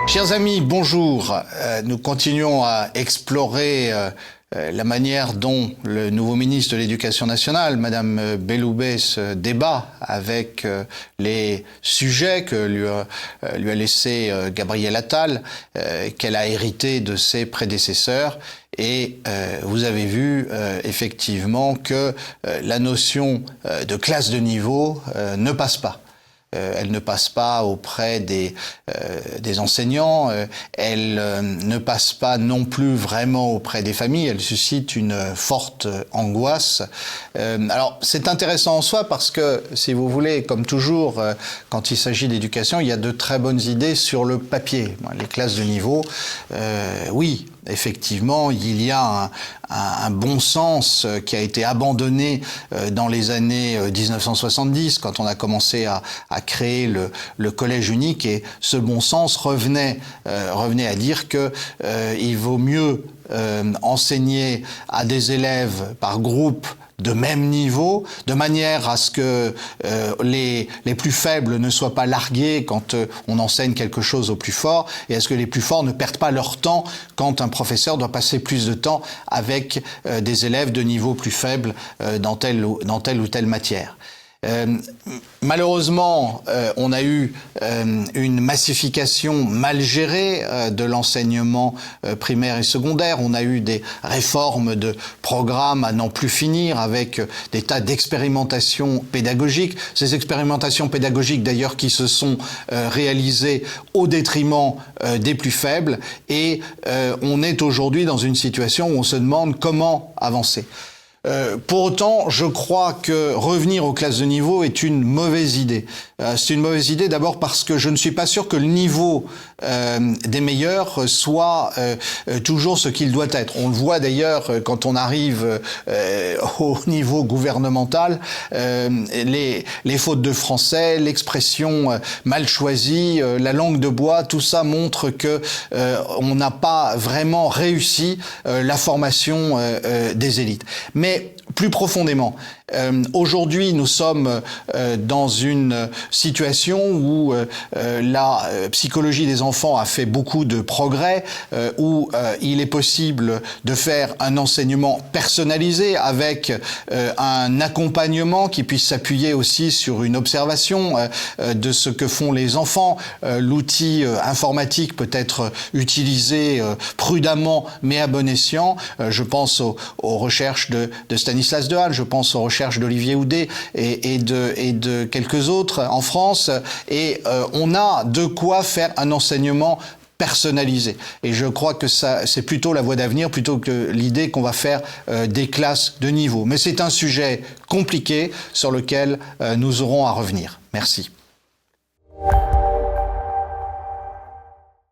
Chers amis, bonjour. Nous continuons à explorer la manière dont le nouveau ministre de l'Éducation nationale, Madame Belloubet, se débat avec les sujets que lui a laissé Gabriel Attal, qu'elle a hérité de ses prédécesseurs. Et vous avez vu effectivement que la notion de classe de niveau ne passe pas. Elle ne passe pas auprès des enseignants, elle ne passe pas non plus vraiment auprès des familles, elle suscite une forte angoisse. Alors c'est intéressant en soi parce que, si vous voulez, comme toujours, quand il s'agit d'éducation, il y a de très bonnes idées sur le papier. Les classes de niveau, oui, effectivement, il y a un bon sens qui a été abandonné dans les années 1970, quand on a commencé à créer le collège unique, et ce bon sens revenait à dire que il vaut mieux enseigner à des élèves par groupe de même niveau, de manière à ce que les plus faibles ne soient pas largués quand on enseigne quelque chose aux plus forts, et à ce que les plus forts ne perdent pas leur temps quand un professeur doit passer plus de temps avec des élèves de niveau plus faible dans telle ou telle matière. Malheureusement, on a eu une massification mal gérée de l'enseignement primaire et secondaire. On a eu des réformes de programmes à n'en plus finir, avec des tas d'expérimentations pédagogiques. Ces expérimentations pédagogiques, d'ailleurs, qui se sont réalisées au détriment des plus faibles. Et on est aujourd'hui dans une situation où on se demande comment avancer. Pour autant, je crois que revenir aux classes de niveau est une mauvaise idée. C'est une mauvaise idée d'abord parce que je ne suis pas sûr que le niveau des meilleurs soit toujours ce qu'il doit être. On le voit d'ailleurs quand on arrive au niveau gouvernemental, les fautes de français, l'expression mal choisie, la langue de bois, tout ça montre que on n'a pas vraiment réussi la formation des élites. Mais plus profondément, aujourd'hui nous sommes dans une situation où la psychologie des enfants a fait beaucoup de progrès, où il est possible de faire un enseignement personnalisé avec un accompagnement qui puisse s'appuyer aussi sur une observation de ce que font les enfants. L'outil informatique peut être utilisé prudemment mais à bon escient. Je pense aux recherches de Stanislas Dehaene, je pense aux recherches d'Olivier Houdet et de quelques autres en France, et on a de quoi faire un enseignement personnalisé. Et je crois que ça, c'est plutôt la voie d'avenir, plutôt que l'idée qu'on va faire des classes de niveau. Mais c'est un sujet compliqué sur lequel nous aurons à revenir. Merci.